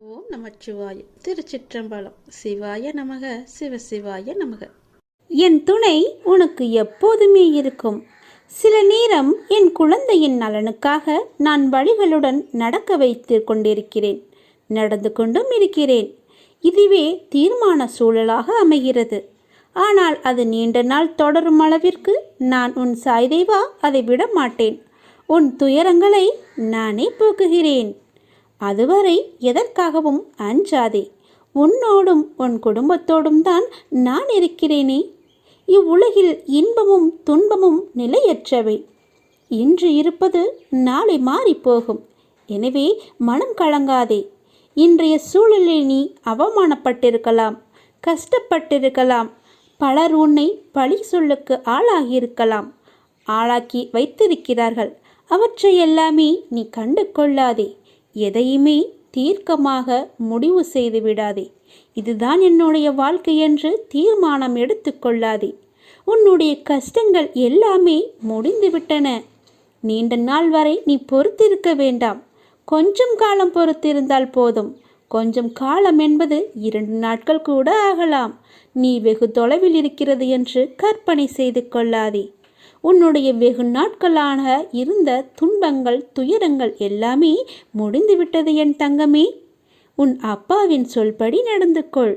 ஓம் நமச்சிவாய. திருச்சிற்றம்பலம். சிவாய நமக. சிவசிவாய நமக. என் துணை உனக்கு எப்போதுமே இருக்கும். சில நேரம் என் குழந்தையின் நலனுக்காக நான் வழிகளுடன் நடக்க வைத்து கொண்டிருக்கிறேன், நடந்து கொண்டும் இருக்கிறேன். இதுவே தீர்மான சூழலாக அமைகிறது. ஆனால் அது நீண்ட நாள் தொடரும் அளவிற்கு நான் உன் சாய்தேவா அதை விட மாட்டேன். உன் துயரங்களை நானே போக்குகிறேன். அதுவரை எதற்காகவும் அஞ்சாதே. உன்னோடும் உன் குடும்பத்தோடும் தான் நான் இருக்கிறேனே. இவ்வுலகில் இன்பமும் துன்பமும் நிலையற்றவை. இன்று இருப்பது நாளை மாறிப்போகும். எனவே மனம் கலங்காதே. இன்றைய சூழலில் நீ அவமானப்பட்டிருக்கலாம், கஷ்டப்பட்டிருக்கலாம். பலர் உன்னை பழி சொல்லுக்கு ஆளாகியிருக்கலாம், ஆளாக்கி வைத்திருக்கிறார்கள். அவற்றையெல்லாமே நீ கண்டு கொள்ளாதே. எதையுமே தீர்க்கமாக முடிவு செய்து விடாதே. இதுதான் என்னுடைய வாழ்க்கை என்று தீர்மானம் எடுத்துக்கொள்ளாதே. உன்னுடைய கஷ்டங்கள் எல்லாமே முடிந்துவிட்டன. நீண்ட நாள் வரை நீ பொறுத்திருக்க வேண்டாம். கொஞ்சம் காலம் பொறுத்திருந்தால் போதும். கொஞ்சம் காலம் என்பது 2 நாட்கள் கூட ஆகலாம். நீ வெகு தொலைவில் இருக்கிறது என்று கற்பனை செய்து கொள்ளாதே. உன்னுடைய வெகு நாட்களாக இருந்த துன்பங்கள், துயரங்கள் எல்லாமே முடிந்துவிட்டது என் தங்கமே. உன் அப்பாவின் சொல்படி நடந்து கொள்.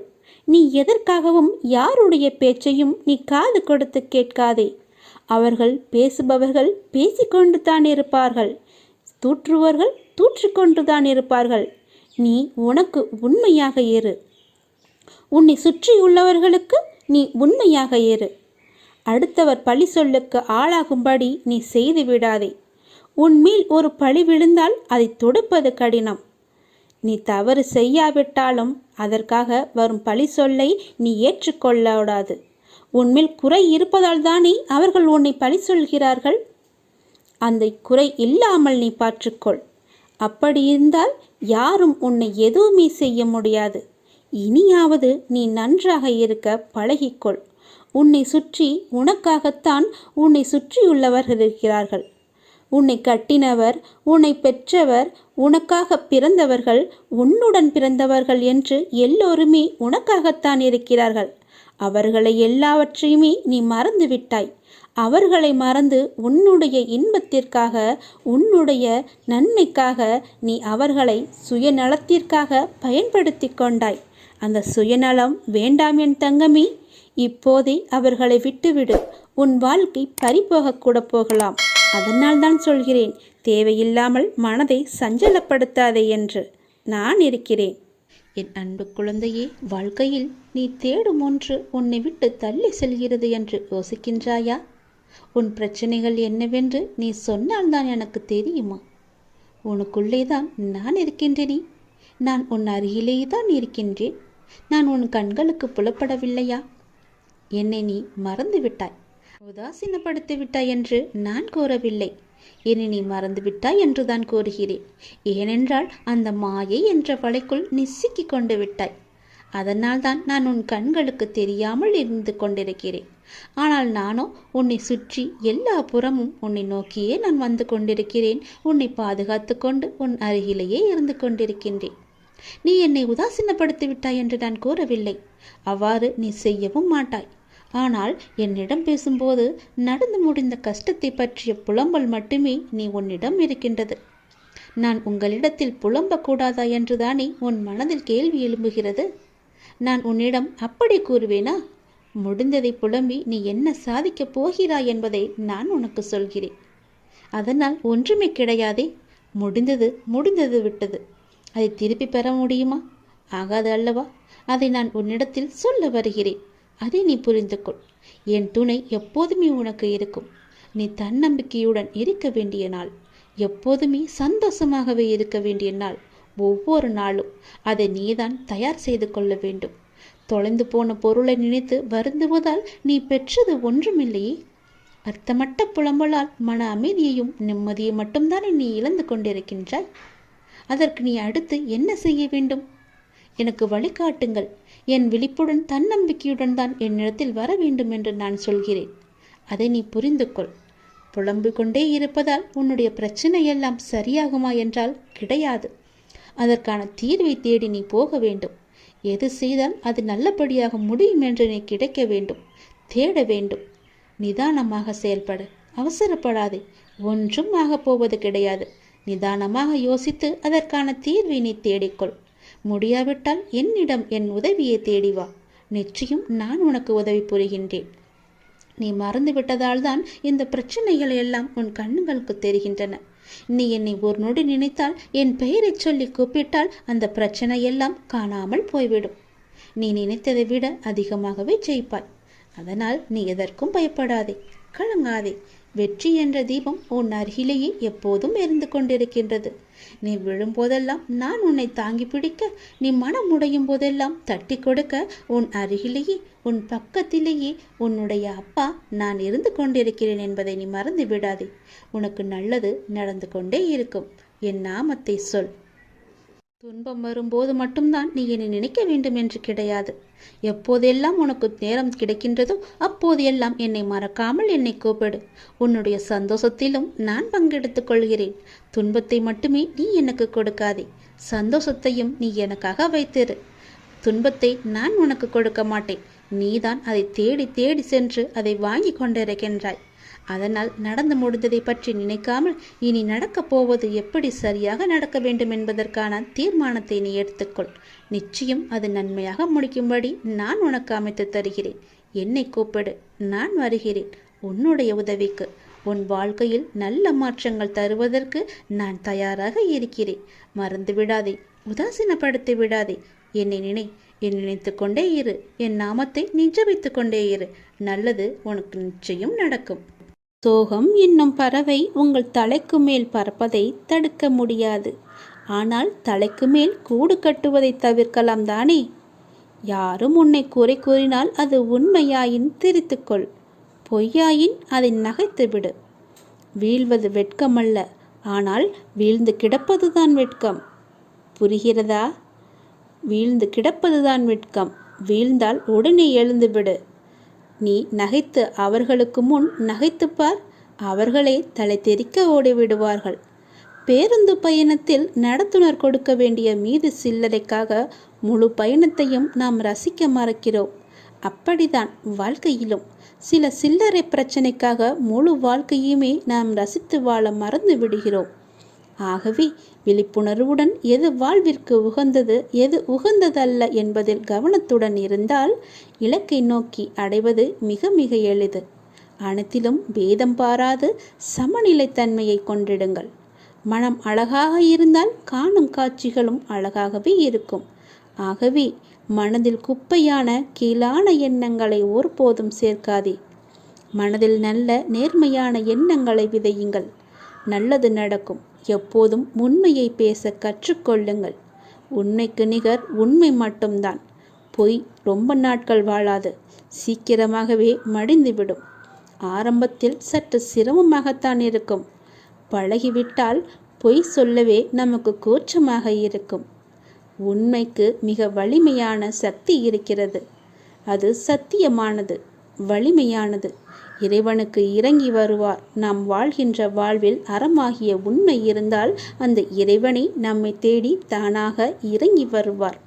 நீ எதற்காகவும் யாருடைய பேச்சையும் நீ காது கொடுத்து கேட்காதே. அவர்கள் பேசுபவர்கள் பேசிக்கொண்டு தான் இருப்பார்கள், தூற்றுவர்கள் தூற்றிக்கொண்டு தான் இருப்பார்கள். நீ உனக்கு உண்மையாக இரு. உன்னை சுற்றியுள்ளவர்களுக்கு நீ உண்மையாக இரு. அடுத்தவர் பழி சொல்லுக்கு ஆளாகும்படி நீ செய்து விடாதே. உன்மேல் ஒரு பழி விழுந்தால் அதை தொடுப்பது கடினம். நீ தவறு செய்யாவிட்டாலும் அதற்காக வரும் பழி சொல்லை நீ ஏற்றுக்கொள்ளக்கூடாது. உன்மேல் குறை இருப்பதால் தானே அவர்கள் உன்னை பழி சொல்கிறார்கள். அந்த குறை இல்லாமல் நீ பார்த்துக்கொள். அப்படி இருந்தால் யாரும் உன்னை எதுவுமே செய்ய முடியாது. இனியாவது நீ நன்றாக இருக்க பழகிக்கொள். உன்னை சுற்றி உனக்காகத்தான் உன்னை சுற்றியுள்ளவர்கள் இருக்கிறார்கள். உன்னை கட்டினவர், உன்னை பெற்றவர், உனக்காக பிறந்தவர்கள், உன்னுடன் பிறந்தவர்கள் என்று எல்லோருமே உனக்காகத்தான் இருக்கிறார்கள். அவர்களை எல்லாவற்றையுமே நீ மறந்து விட்டாய். அவர்களை மறந்து உன்னுடைய இன்பத்திற்காக, உன்னுடைய நன்மைக்காக நீ அவர்களை சுயநலத்திற்காக பயன்படுத்தி கொண்டாய். அந்த சுயநலம் வேண்டாம் என் தங்கமே. இப்போதே அவர்களை விட்டுவிடு. உன் வாழ்க்கை பறிபோகக்கூட போகலாம். அதனால் தான் சொல்கிறேன், தேவையில்லாமல் மனதை சஞ்சலப்படுத்தாதே என்று. நான் இருக்கிறேன். என் அன்பு குழந்தையே, வாழ்க்கையில் நீ தேடும் ஒன்று உன்னை விட்டு தள்ளி செல்கிறது என்று யோசிக்கின்றாயா? உன் பிரச்சனைகள் என்னவென்று நீ சொன்னால்தான் எனக்கு தெரியுமா? உனக்குள்ளே தான் நான் இருக்கின்றேனே. நான் உன் அருகிலேயே தான் இருக்கின்றேன். நான் உன் கண்களுக்கு புலப்படவில்லையா? என்னை நீ மறந்து விட்டாய், உதாசீனப்படுத்தி விட்டாய் என்று நான் கூறவில்லை. என்னை நீ மறந்து விட்டாய் என்று தான் கூறுகிறேன். ஏனென்றால் அந்த மாயை என்ற வலைக்குள் நீ சிக்கி கொண்டு விட்டாய். அதனால் தான் நான் உன் கண்களுக்கு தெரியாமல் இருந்து கொண்டிருக்கிறேன். ஆனால் நானோ உன்னை சுற்றி எல்லா புறமும் உன்னை நோக்கியே நான் வந்து கொண்டிருக்கிறேன். உன்னை பாதுகாத்து கொண்டு உன் அருகிலேயே இருந்து கொண்டிருக்கின்றேன். நீ என்னை உதாசீனப்படுத்தி விட்டாய் என்று நான் கூறவில்லை. அவ்வாறு நீ செய்யவும் மாட்டாய். ஆனால் என்னிடம் பேசும்போது நடந்து முடிந்த கஷ்டத்தை பற்றிய புலம்பல் மட்டுமே நீ உன்னிடம் இருக்கின்றது. நான் உங்களிடத்தில் புலம்பக்கூடாதா என்றுதானே உன் மனதில் கேள்வி எழும்புகிறது. நான் உன்னிடம் அப்படி கூறுவேனா? முடிந்ததை புலம்பி நீ என்ன சாதிக்கப் போகிறாய் என்பதை நான் உனக்கு சொல்கிறேன். அதனால் ஒன்றுமே கிடையாதே. முடிந்தது முடிந்தது விட்டது. அதை திருப்பி பெற முடியுமா? ஆகாது அல்லவா? அதை நான் உன்னிடத்தில் சொல்ல வருகிறேன். அதை நீ புரிந்து கொள். என் துணை எப்போதுமே உனக்கு இருக்கும். நீ தன்னம்பிக்கையுடன் இருக்க வேண்டிய நாள், எப்போதுமே சந்தோஷமாகவே இருக்க வேண்டிய நாள். ஒவ்வொரு நாளும் அதை நீதான் தயார் செய்து கொள்ள வேண்டும். தொலைந்து போன பொருளை நினைத்து வருந்துவதால் நீ பெற்றது ஒன்றுமில்லையே. அர்த்தமற்ற புலம்பலால் மன அமைதியையும் நிம்மதியை மட்டும்தானே நீ இழந்து கொண்டிருக்கின்றாய். அதற்கு நீ அடுத்து என்ன செய்ய வேண்டும்? எனக்கு வழிகாட்டுங்கள். என் விழிப்புடன் தன்னம்பிக்கையுடன் தான் என்னிடத்தில் வர வேண்டும் என்று நான் சொல்கிறேன். அதை நீ புரிந்து கொள். புலம்பிக் கொண்டே இருப்பதால் உன்னுடைய பிரச்சனை எல்லாம் சரியாகுமா என்றால் கிடையாது. அதற்கான தீர்வை தேடி நீ போக வேண்டும். எது செய்தால் அது நல்லபடியாக முடியும் என்று நீ கிடைக்க வேண்டும், தேட வேண்டும். நிதானமாக செயல்படு, அவசரப்படாதே. ஒன்றும் ஆகப் போவது கிடையாது. நிதானமாக யோசித்து அதற்கான தீர்வை நீ தேடிக்கொள். முடியாவிட்டால் என்னிடம் என் உதவியை தேடி வா. நிச்சயம் நான் உனக்கு உதவி புரிகின்றேன். நீ மறந்து விட்டதால் தான் இந்த பிரச்சனைகள் எல்லாம் உன் கண்ணுகளுக்கு தெரிகின்றன. நீ என்னை ஒரு நொடி நினைத்தால், என் பெயரை சொல்லி கூப்பிட்டால் அந்த பிரச்சனை எல்லாம் காணாமல் போய்விடும். நீ நினைத்ததை விட அதிகமாகவே ஜெயிப்பாய். அதனால் நீ எதற்கும் பயப்படாதே, கலங்காதே. வெற்றி என்ற தீபம் உன் அருகிலேயே எப்போதும் எரிந்து கொண்டிருக்கின்றது. நீ விழும்போதெல்லாம் நான் உன்னை தாங்கி பிடிக்க, நீ மனம் உடையும் போதெல்லாம் தட்டி கொடுக்க உன் அருகிலேயே, உன் பக்கத்திலேயே உன்னுடைய அப்பா நான் இருந்து கொண்டிருக்கிறேன் என்பதை நீ மறந்து விடாதே. உனக்கு நல்லது நடந்து கொண்டே இருக்கும். என் நாமத்தை சொல். துன்பம் வரும்போது மட்டும்தான் நீ என்னை நினைக்க வேண்டும் என்று கிடையாது. எப்போதெல்லாம் உனக்கு நேரம் கிடைக்கின்றதோ அப்போது எல்லாம் என்னை மறக்காமல் என்னை கூப்பிடு. உன்னுடைய சந்தோஷத்திலும் நான் பங்கெடுத்துக் கொள்கிறேன். துன்பத்தை மட்டுமே நீ எனக்கு கொடுக்காதே, சந்தோஷத்தையும் நீ எனக்காக வைத்திரு. துன்பத்தை நான் உனக்கு கொடுக்க மாட்டேன். நீதான் அதை தேடி தேடி சென்று அதை வாங்கி கொண்டிருக்கின்றாய். அதனால் நடந்து முடிந்ததை பற்றி நினைக்காமல் இனி நடக்கப் போவது எப்படி சரியாக நடக்க வேண்டும் என்பதற்கான தீர்மானத்தை நீ எடுத்துக்கொள். நிச்சயம் அது நன்மையாக முடிக்கும்படி நான் உனக்கு அமைத்து தருகிறேன். என்னை கூப்பிடு, நான் வருகிறேன் உன்னுடைய உதவிக்கு. உன் வாழ்க்கையில் நல்ல மாற்றங்கள் தருவதற்கு நான் தயாராக இருக்கிறேன். மறந்து விடாதே, உதாசீனப்படுத்தி விடாதே. என்னை நினைத்து கொண்டே இரு. என் நாமத்தை நீ ஜபித்து கொண்டே இரு. நல்லது உனக்கு நிச்சயம் நடக்கும். சோகம் என்னும் பறவை உங்கள் தலைக்கு மேல் பறப்பதை தடுக்க முடியாது. ஆனால் தலைக்கு மேல் கூடு கட்டுவதை தவிர்க்கலாம் தானே? யாரும் உன்னை குறை கூறினால் அது உண்மையாயின் திரித்துக்கொள், பொய்யாயின் அதை நகைத்துவிடு. வீழ்வது வெட்கமல்ல, ஆனால் வீழ்ந்து கிடப்பதுதான் வெட்கம். புரிகிறதா? வீழ்ந்து கிடப்பதுதான் வெட்கம். வீழ்ந்தால் உடனே எழுந்துவிடு. நீ நகைத்து அவர்களுக்கு முன் நகைத்துப்பார், அவர்களே தலை தெறிக்க ஓடிவிடுவார்கள். பேருந்து பயணத்தில் நடத்துனர் கொடுக்க வேண்டிய மீது சில்லறைக்காக முழு பயணத்தையும் நாம் ரசிக்க மறக்கிறோம். அப்படிதான் வாழ்க்கையிலும் சில சில்லறை பிரச்சனைக்காக முழு வாழ்க்கையுமே நாம் ரசித்து வாழ மறந்து விடுகிறோம். ஆகவே விழிப்புணர்வுடன் எது வாழ்விற்கு உகந்தது, எது உகந்ததல்ல என்பதில் கவனத்துடன் இருந்தால் இலக்கை நோக்கி அடைவது மிக மிக எளிது. அனைத்திலும் பேதம் பாராது சமநிலைத்தன்மையை கொண்டிடுங்கள். மனம் அழகாக இருந்தால் காணும் காட்சிகளும் அழகாகவே இருக்கும். ஆகவே மனதில் குப்பையான கீழான எண்ணங்களை ஒருபோதும் சேர்க்காதே. மனதில் நல்ல நேர்மையான எண்ணங்களை விதையுங்கள். நல்லது நடக்கும். எப்போதும் உண்மையை பேச கற்றுக்கொள்ளுங்கள். உண்மைக்கு நிகர் உண்மை மட்டும்தான். பொய் ரொம்ப நாட்கள் வாழாது, சீக்கிரமாகவே மடிந்துவிடும். ஆரம்பத்தில் சற்று சிரமமாகத்தான் இருக்கும். பழகிவிட்டால் பொய் சொல்லவே நமக்கு கூச்சமாக இருக்கும். உண்மைக்கு மிக வலிமையான சக்தி இருக்கிறது. அது சத்தியமானது, வலிமையானது. இறைவனுக்கு இறங்கி வருவார். நாம் வாழ்கின்ற வாழ்வில் அறமாகிய உண்மை இருந்தால் அந்த இறைவனை நம்மை தேடி தானாக இறங்கி வருவார்.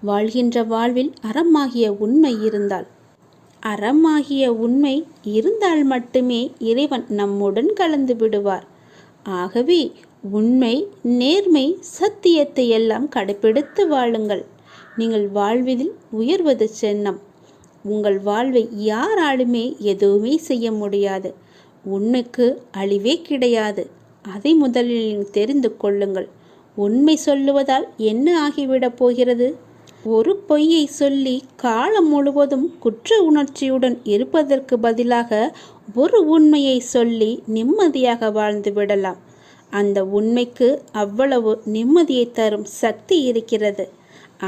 வாழ்கின்ற வாழ்வில் அறமாகிய உண்மை இருந்தால், அறமாகிய உண்மை இருந்தால் மட்டுமே இறைவன் நம்முடன் கலந்து விடுவார். ஆகவே உண்மை, நேர்மை, சத்தியத்தை எல்லாம் கடைபிடித்து வாழுங்கள். நீங்கள் வாழ்வதில் உயர்வது சின்னம். உங்கள் வாழ்வை யாராலுமே எதுவுமே செய்ய முடியாது. உண்மைக்கு அழிவே கிடையாது. அதை முதலில் தெரிந்து கொள்ளுங்கள். உண்மை சொல்லுவதால் என்ன ஆகிவிடப் போகிறது? ஒரு பொய்யை சொல்லி காலம் முழுவதும் குற்ற உணர்ச்சியுடன் இருப்பதற்கு பதிலாக ஒரு உண்மையை சொல்லி நிம்மதியாக வாழ்ந்து விடலாம். அந்த உண்மைக்கு அவ்வளவு நிம்மதியை தரும் சக்தி இருக்கிறது.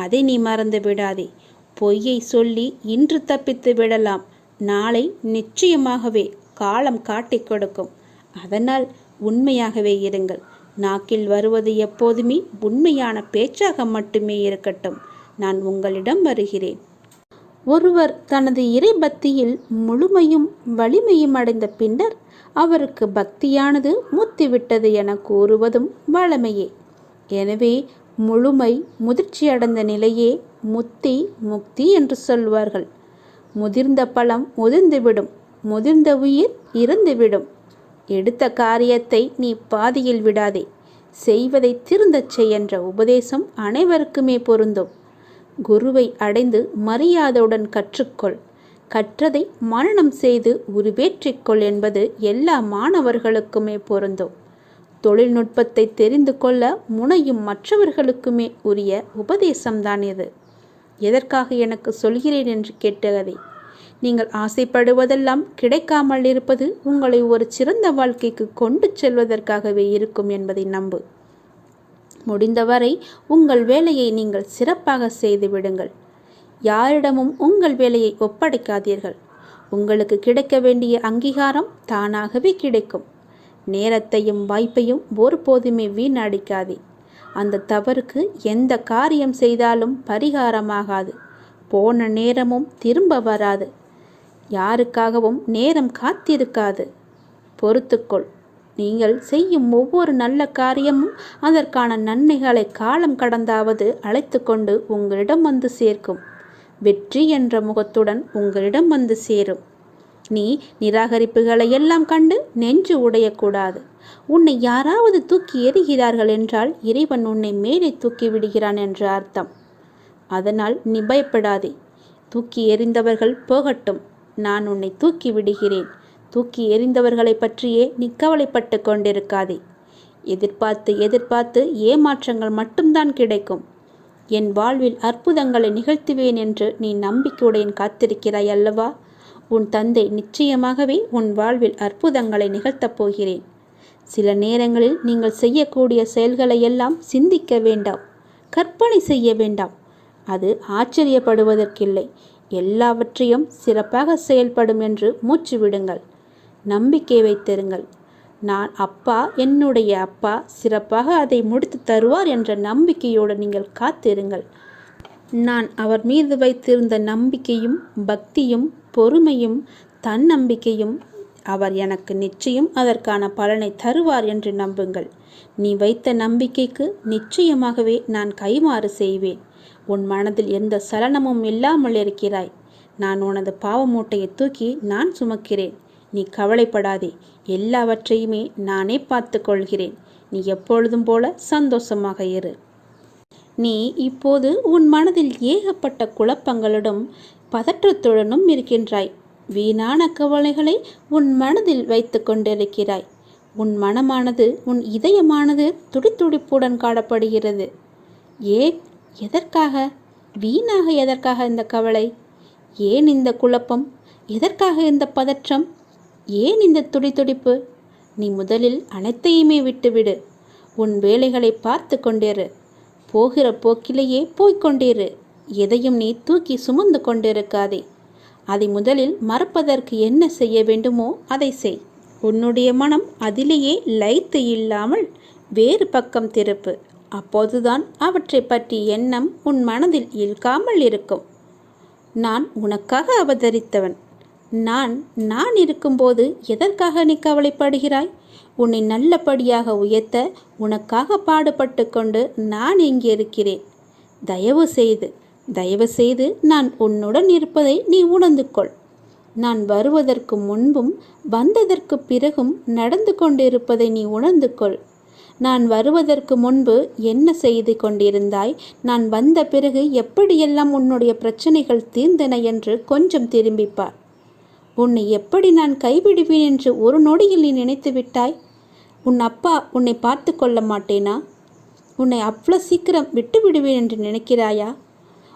அதை நீ மறந்து விடாதே. பொய்யை சொல்லி இன்று தப்பித்து விடலாம், நாளை நிச்சயமாகவே காலம் காட்டிக் கொடுக்கும். அதனால் உண்மையாகவே இருங்கள். நாக்கில் வருவது எப்போதுமே உண்மையான பேச்சாக மட்டுமே இருக்கட்டும். நான் உங்களிடம் வருகிறேன். ஒருவர் தனது இறை பக்தியில் முழுமையும் வலிமையும் அடைந்த பின்னர் அவருக்கு பக்தியானது மூத்துவிட்டது என கூறுவதும் வழமையே. எனவே முழுமை முதிர்ச்சியடைந்த நிலையே முக்தி என்று சொல்வார்கள். முதிர்ந்த பழம் உதிர்ந்துவிடும், முதிர்ந்த உயிர் இறந்துவிடும். எடுத்த காரியத்தை நீ பாதியில் விடாதே, செய்வதை திருந்தச் செய் என்ற உபதேசம் அனைவருக்குமே பொருந்தும். குருவை அடைந்து மரியாதையுடன் கற்றுக்கொள், கற்றதை மனனம் செய்து உருவேற்றிக்கொள் என்பது எல்லா மாணவர்களுக்குமே பொருந்தும். தொழில்நுட்பத்தை தெரிந்து கொள்ள முனையும் மற்றவர்களுக்குமே உரிய உபதேசம்தான் இது. எதற்காக எனக்கு சொல்கிறேன் என்று கேட்டதை, நீங்கள் ஆசைப்படுவதெல்லாம் கிடைக்காமல் இருப்பது உங்களை ஒரு சிறந்த வாழ்க்கைக்கு கொண்டு செல்வதற்காகவே இருக்கும் என்பதை நம்பு. முடிந்தவரை உங்கள் வேலையை நீங்கள் சிறப்பாக செய்து விடுங்கள். யாரிடமும் உங்கள் வேலையை ஒப்படைக்காதீர்கள். உங்களுக்கு கிடைக்க வேண்டிய அங்கீகாரம் தானாகவே கிடைக்கும். நேரத்தையும் வாய்ப்பையும் ஒருபோதுமே வீணடிக்காதே. அந்த தவறுக்கு எந்த காரியம் செய்தாலும் பரிகாரமாகாது. போன நேரமும் திரும்ப வராது. யாருக்காகவும் நேரம் காத்திருக்காது. பொறுத்துக்கொள். நீங்கள் செய்யும் ஒவ்வொரு நல்ல காரியமும் அதற்கான நன்மைகளை காலம் கடந்தாவது அழைத்து கொண்டு உங்களிடம் வந்து சேர்க்கும். வெற்றி என்ற முகத்துடன் உங்களிடம் வந்து சேரும். நீ நிராகரிப்புகளை எல்லாம் கண்டு நெஞ்சு உடையக்கூடாது. உன்னை யாராவது தூக்கி எறிகிறார்கள் என்றால் இறைவன் உன்னை மேலே தூக்கி விடுகிறான் என்று அர்த்தம். அதனால் நீ பயப்படாதே. தூக்கி எறிந்தவர்கள் போகட்டும், நான் உன்னை தூக்கி விடுகிறேன். தூக்கி எறிந்தவர்களை பற்றியே நீ கவலைப்பட்டு கொண்டிருக்காதே. எதிர்பார்த்து ஏமாற்றங்கள் மட்டும்தான் கிடைக்கும். என் வாழ்வில் அற்புதங்களை நிகழ்த்துவேன் என்று நீ நம்பிக்கையுடன் காத்திருக்கிறாய் அல்லவா? உன் தந்தை நிச்சயமாகவே உன் வாழ்வில் அற்புதங்களை நிகழ்த்தப் போகிறேன். சில நேரங்களில் நீங்கள் செய்யக்கூடிய செயல்களை எல்லாம் சிந்திக்க வேண்டாம், கற்பனை செய்ய வேண்டாம். அது ஆச்சரியப்படுவதற்கில்லை. எல்லாவற்றையும் சிறப்பாக செயல்படும் என்று மூச்சு விடுங்கள். நம்பிக்கை வைத்திருங்கள். நான் அப்பா, என்னுடைய அப்பா சிறப்பாக அதை முடித்து தருவார் என்ற நம்பிக்கையோடு நீங்கள் காத்திருங்கள். நான் அவர் மீது வைத்திருந்த நம்பிக்கையும் பக்தியும் பொறுமையும் தன்னம்பிக்கையும் அவர் எனக்கு நிச்சயம் அதற்கான பலனை தருவார் என்று நம்புங்கள். நீ வைத்த நம்பிக்கைக்கு நிச்சயமாகவே நான் கைமாறு செய்வேன். உன் மனதில் எந்த சலனமும் இல்லாமல் இருக்கிறாய். நான் உனது பாவ மூட்டையை தூக்கி நான் சுமக்கிறேன். நீ கவலைப்படாதே. எல்லாவற்றையுமே நானே பார்த்து கொள்கிறேன். நீ எப்பொழுதும் போல சந்தோஷமாக இரு. நீ இப்போது உன் மனதில் ஏகப்பட்ட குழப்பங்களுடன் பதற்றத்துடனும் இருக்கின்றாய். வீணான கவலைகளை உன் மனதில் வைத்து கொண்டிருக்கிறாய். உன் மனமானது, உன் இதயமானது துடித்துடிப்புடன் காணப்படுகிறது. ஏன்? எதற்காக? வீணாக எதற்காக இந்த கவலை? ஏன் இந்த குழப்பம்? எதற்காக இந்த பதற்றம்? ஏன் இந்த துடித்துடிப்பு? நீ முதலில் அனைத்தையுமே விட்டுவிடு. உன் வேலைகளை பார்த்து கொண்டிரு. போகிற போக்கிலேயே போய்கொண்டிரு. எதையும் நீ தூக்கி சுமந்து கொண்டிருக்காதே. அதை முதலில் மறப்பதற்கு என்ன செய்ய வேண்டுமோ அதை செய். உன்னுடைய மனம் அதிலேயே லயித்து இல்லாமல் வேறு பக்கம் திருப்பு. அப்போதுதான் அவற்றை பற்றி எண்ணம் உன் மனதில் இழுக்காமல் இருக்கும். நான் உனக்காக அவதரித்தவன். நான் இருக்கும்போது எதற்காக நீ கவலைப்படுகிறாய்? உன்னை நல்லபடியாக உயர்த்த உனக்காக பாடுபட்டு கொண்டு நான் இங்கே இருக்கிறேன். தயவு செய்து நான் உன்னுடன் இருப்பதை நீ உணர்ந்து கொள். நான் வருவதற்கு முன்பும் வந்ததற்கு பிறகும் நடந்து கொண்டிருப்பதை நீ உணர்ந்து கொள். நான் வருவதற்கு முன்பு என்ன செய்து கொண்டிருந்தாய், நான் வந்த பிறகு எப்படியெல்லாம் உன்னுடைய பிரச்சனைகள் தீர்ந்தன என்று கொஞ்சம் திரும்பிப்பார். உன்னை எப்படி நான் கைவிடுவேன் என்று ஒரு நொடியில் நீ நினைத்து விட்டாய்? உன் அப்பா உன்னை பார்த்து கொள்ள மாட்டேனா? உன்னை அவ்வளோ சீக்கிரம் விட்டு விடுவேன் என்று நினைக்கிறாயா?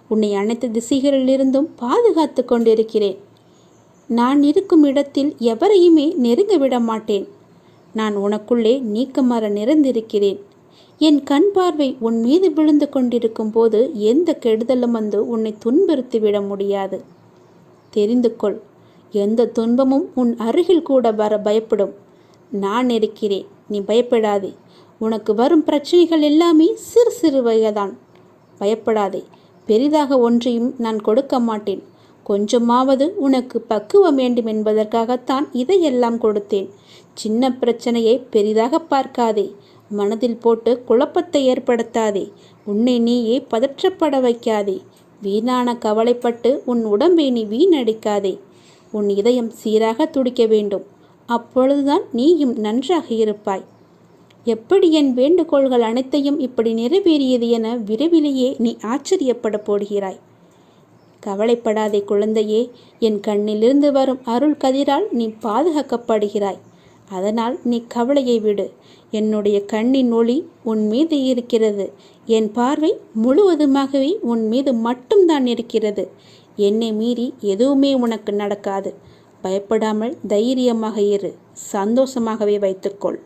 உன்னை அனைத்து திசைகளிலிருந்தும் பாதுகாத்து கொண்டிருக்கிறேன். நான் இருக்கும் இடத்தில் எவரையுமே நெருங்க விட மாட்டேன். நான் உனக்குள்ளே நீக்கமற நிறைந்திருக்கிறேன். என் கண் பார்வை உன் மீது விழுந்து கொண்டிருக்கும் போது எந்த கெடுதலும் வந்து உன்னை துன்புறுத்திவிட முடியாது. தெரிந்து கொள். எந்த துன்பமும் உன் அருகில் கூட வர பயப்படும். நான் இருக்கிறேன். நீ பயப்படாதே. உனக்கு வரும் பிரச்சனைகள் எல்லாமே சிறு சிறு வகைதான். பயப்படாதே. பெரிதாக ஒன்றையும் நான் கொடுக்க மாட்டேன். கொஞ்சமாவது உனக்கு பக்குவம் வேண்டும் என்பதற்காகத்தான் இதையெல்லாம் கொடுத்தேன். சின்ன பிரச்சனையை பெரிதாக பார்க்காதே. மனதில் போட்டு குழப்பத்தை ஏற்படுத்தாதே. உன்னை நீயே பதற்றப்பட வைக்காதே. வீணான கவலைப்பட்டு உன் உடம்பை நீ வீணடிக்காதே. உன் இதயம் சீராக துடிக்க வேண்டும். அப்பொழுதுதான் நீயும் நன்றாக இருப்பாய். எப்படி என் வேண்டுகோள்கள் அனைத்தையும் இப்படி நிறைவேறியது என விரைவிலேயே நீ ஆச்சரியப்பட போடுகிறாய். கவலைப்படாதே குழந்தையே. என் கண்ணிலிருந்து வரும் அருள் கதிரால் நீ பாதுகாக்கப்படுகிறாய். அதனால் நீ கவலையை விடு. என்னுடைய கண்ணின் ஒளி உன் மீது இருக்கிறது. என் பார்வை முழுவதுமாகவே உன் மீது மட்டும்தான் இருக்கிறது. என்னை மீறி எதுவுமே உனக்கு நடக்காது. பயப்படாமல் தைரியமாக இரு. சந்தோஷமாகவே வைத்துக்கொள்.